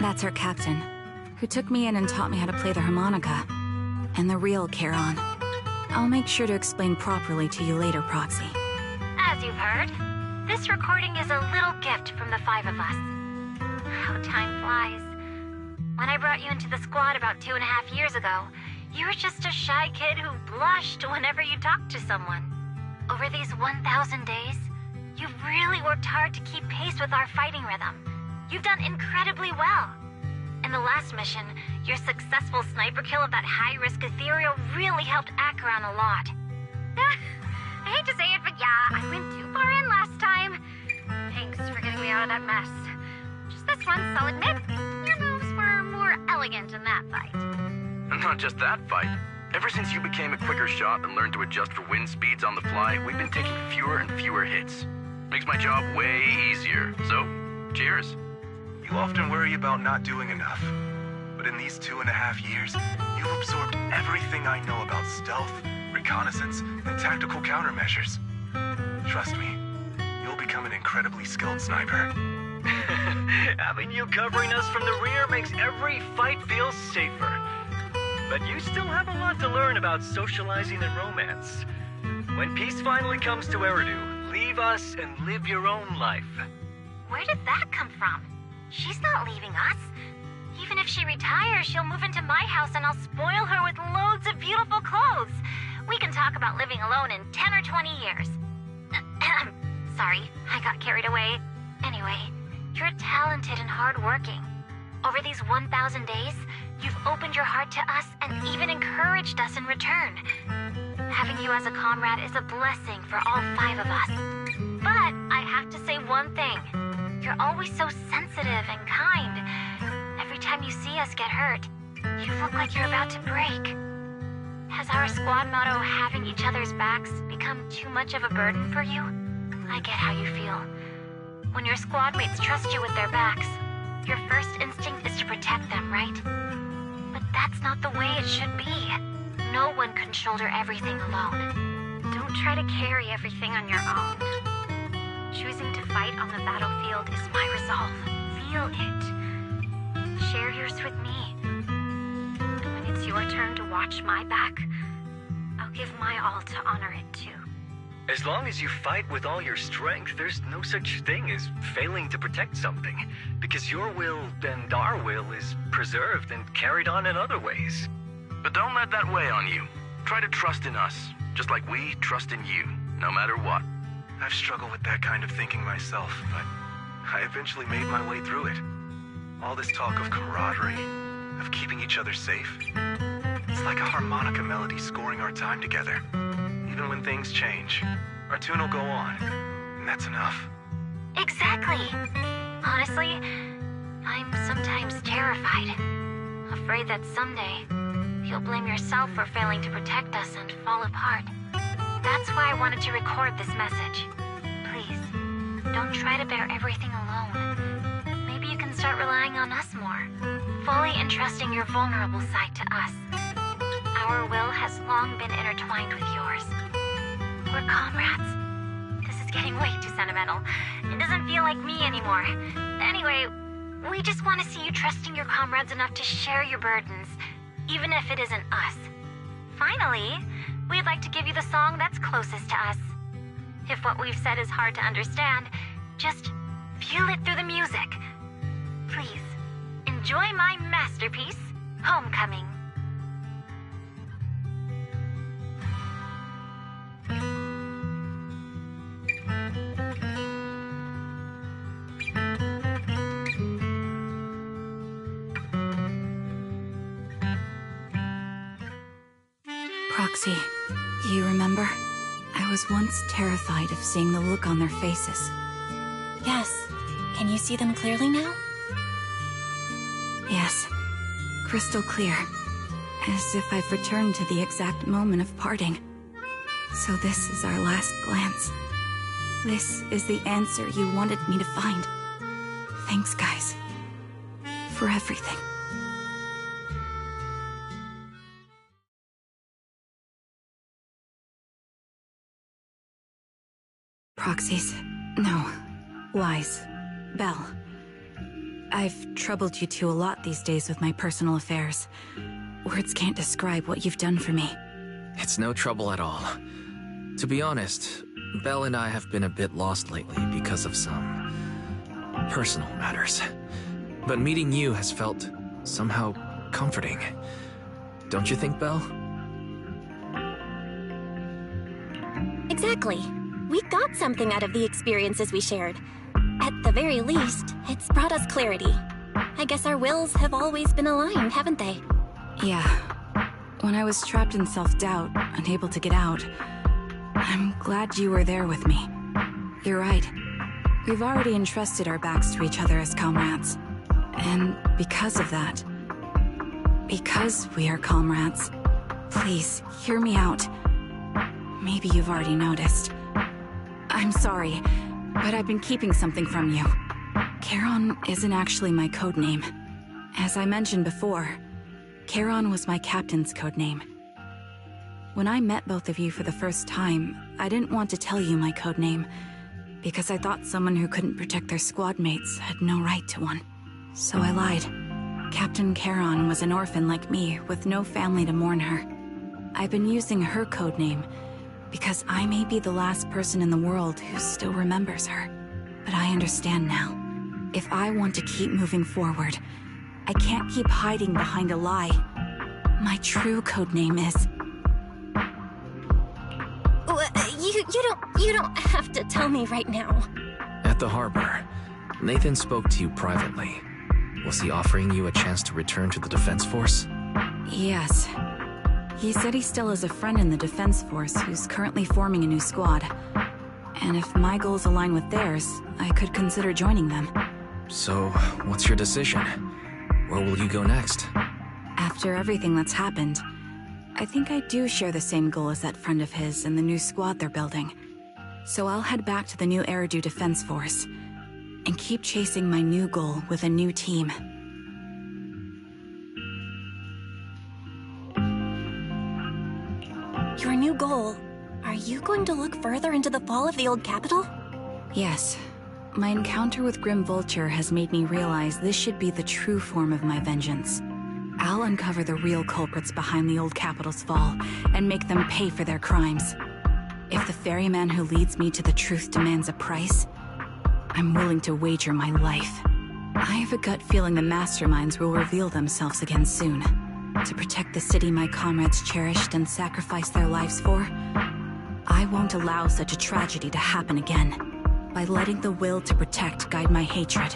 Speaker 4: That's our captain, who took me in and taught me how to play the harmonica. And the real Charon. I'll make sure to explain properly to you later, Proxy.
Speaker 13: As you've heard, this recording is a little gift from the 5 of us. How time flies. When I brought you into the squad about 2.5 years ago, you were just a shy kid who blushed whenever you talked to someone. Over these 1,000 days, You've really worked hard to keep pace with our fighting rhythm. You've done incredibly well. In the last mission, your successful sniper kill of that high-risk ethereal really helped Acheron a lot.
Speaker 14: I hate to say it, but yeah, I went too far in last time. Thanks for getting me out of that mess. Just this once, I'll admit, your moves were more elegant in that fight.
Speaker 15: And not just that fight. Ever since you became a quicker shot and learned to adjust for wind speeds on the fly, we've been taking fewer and fewer hits. Makes my job way easier. So, cheers.
Speaker 17: You often worry about not doing enough. But in these 2.5 years, you've absorbed everything I know about stealth, reconnaissance, and tactical countermeasures. Trust me, you'll become an incredibly skilled sniper.
Speaker 16: Having you covering us from the rear makes every fight feel safer. But you still have a lot to learn about socializing and romance. When peace finally comes to Eridu, leave us and live your own life.
Speaker 13: Where did that come from? She's not leaving us. Even if she retires, she'll move into my house and I'll spoil her with loads of beautiful clothes. We can talk about living alone in 10 or 20 years. Sorry, I got carried away. Anyway, you're talented and hardworking. Over these 1,000 days, you've opened your heart to us and even encouraged us in return. Having you as a comrade is a blessing for all 5 of us. But I have to say one thing. You're always so sensitive and kind. Every time you see us get hurt, you look like you're about to break. Has our squad motto, having each other's backs, become too much of a burden for you? I get how you feel. When your squad mates trust you with their backs, your first instinct is to protect them, right? But that's not the way it should be. No one can shoulder everything alone. Don't try to carry everything on your own. Choosing to fight on the battlefield is my resolve. Feel it. Share yours with me. And when it's your turn to watch my back, I'll give my all to honor it too.
Speaker 16: As long as you fight with all your strength, there's no such thing as failing to protect something, because your will and our will is preserved and carried on in other ways.
Speaker 15: But don't let that weigh on you. Try to trust in us, just like we trust in you, no matter what.
Speaker 17: I've struggled with that kind of thinking myself, but I eventually made my way through it. All this talk of camaraderie, of keeping each other safe, it's like a harmonica melody scoring our time together. Even when things change, our tune will go on, and that's enough.
Speaker 13: Exactly. Honestly, I'm sometimes terrified. Afraid that someday, you'll blame yourself for failing to protect us and fall apart. That's why I wanted to record this message. Please, don't try to bear everything alone. Maybe you can start relying on us more, fully entrusting your vulnerable side to us. Our will has long been intertwined with yours. We're comrades. This is getting way too sentimental. It doesn't feel like me anymore. Anyway, we just want to see you trusting your comrades enough to share your burdens, even if it isn't us. Finally, we'd like to give you the song that's closest to us. If what we've said is hard to understand, just feel it through the music. Please, enjoy my masterpiece, Homecoming.
Speaker 4: Proxy, you remember? I was once terrified of seeing the look on their faces.
Speaker 10: Yes. Can you see them clearly now?
Speaker 4: Yes. Crystal clear. As if I've returned to the exact moment of parting. So this is our last glance. This is the answer you wanted me to find. Thanks, guys. For everything. Proxies. No. Wise. Belle. I've troubled you two a lot these days with my personal affairs. Words can't describe what you've done for me.
Speaker 18: It's no trouble at all. To be honest, Belle and I have been a bit lost lately because of some personal matters. But meeting you has felt somehow comforting. Don't you think, Belle?
Speaker 10: Exactly. We got something out of the experiences we shared. At the very least, it's brought us clarity. I guess our wills have always been aligned, haven't they?
Speaker 4: Yeah. When I was trapped in self-doubt, unable to get out, I'm glad you were there with me. You're right. We've already entrusted our backs to each other as comrades. And because of that, because we are comrades, please, hear me out. Maybe you've already noticed. I'm sorry, but I've been keeping something from you. Charon isn't actually my code name. As I mentioned before, Charon was my captain's code name. When I met both of you for the first time, I didn't want to tell you my code name, because I thought someone who couldn't protect their squad mates had no right to one. So I lied. Captain Charon was an orphan like me, with no family to mourn her. I've been using her code name because I may be the last person in the world who still remembers her. But I understand now. If I want to keep moving forward, I can't keep hiding behind a lie. My true code name is...
Speaker 10: You don't have to tell me right now.
Speaker 18: At the harbor, Nathan spoke to you privately. Was he offering you a chance to return to the Defense Force?
Speaker 4: Yes. He said he still has a friend in the Defense Force who's currently forming a new squad. And if my goals align with theirs, I could consider joining them.
Speaker 18: So, what's your decision? Where will you go next?
Speaker 4: After everything that's happened, I think I do share the same goal as that friend of his and the new squad they're building. So I'll head back to the new Eridu Defense Force and keep chasing my new goal with a new team.
Speaker 10: Your new goal? Are you going to look further into the fall of the old capital?
Speaker 4: Yes. My encounter with Grim Vulture has made me realize this should be the true form of my vengeance. I'll uncover the real culprits behind the old capital's fall and make them pay for their crimes. If the ferryman who leads me to the truth demands a price, I'm willing to wager my life. I have a gut feeling the masterminds will reveal themselves again soon. To protect the city my comrades cherished and sacrificed their lives for, I won't allow such a tragedy to happen again. By letting the will to protect guide my hatred,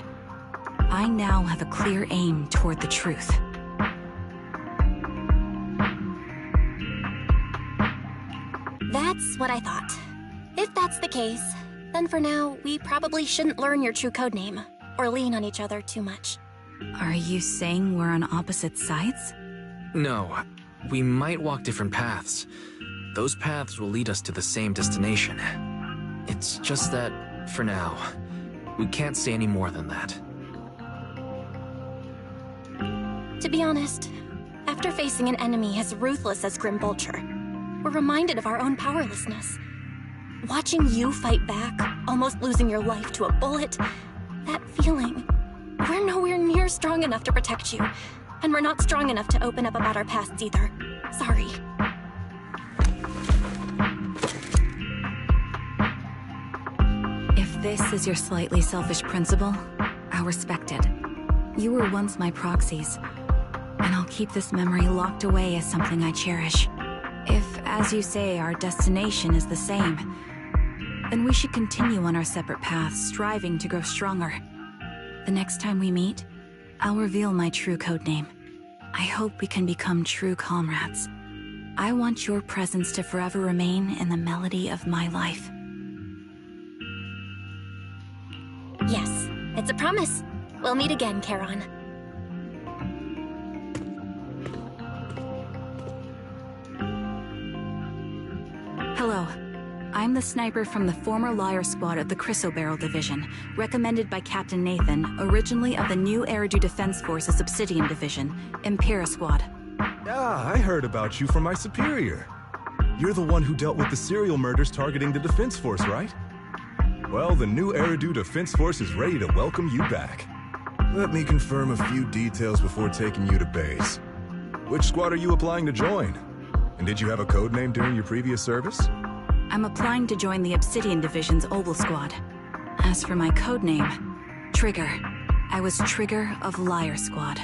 Speaker 4: I now have a clear aim toward the truth.
Speaker 10: That's what I thought. If that's the case, then for now, we probably shouldn't learn your true codename, or lean on each other too much.
Speaker 4: Are you saying we're on opposite sides?
Speaker 18: No, we might walk different paths. Those paths will lead us to the same destination. It's just that, for now, we can't say any more than that.
Speaker 10: To be honest, after facing an enemy as ruthless as Grim Vulture, we're reminded of our own powerlessness. Watching you fight back, almost losing your life to a bullet, that feeling, we're nowhere near strong enough to protect you, and we're not strong enough to open up about our pasts either. Sorry.
Speaker 4: If this is your slightly selfish principle, I'll respect it. You were once my proxies, and I'll keep this memory locked away as something I cherish. If, as you say, our destination is the same, then we should continue on our separate paths, striving to grow stronger. The next time we meet, I'll reveal my true codename. I hope we can become true comrades. I want your presence to forever remain in the melody of my life.
Speaker 10: Yes, it's a promise. We'll meet again, Charon.
Speaker 4: Hello. I'm the sniper from the former Liar Squad of the Chrysoberyl Division, recommended by Captain Nathan, originally of the new Eridu Defense Force's Obsidian Division, Impera Squad.
Speaker 19: Ah, I heard about you from my superior. You're the one who dealt with the serial murders targeting the Defense Force, right? Well, the new Eridu Defense Force is ready to welcome you back.
Speaker 6: Let me confirm a few details before taking you to base.
Speaker 19: Which squad are you applying to join? And did you have a code name during your previous service?
Speaker 4: I'm applying to join the Obsidian Division's Obol Squad. As for my codename, Trigger. I was Trigger of Liar Squad.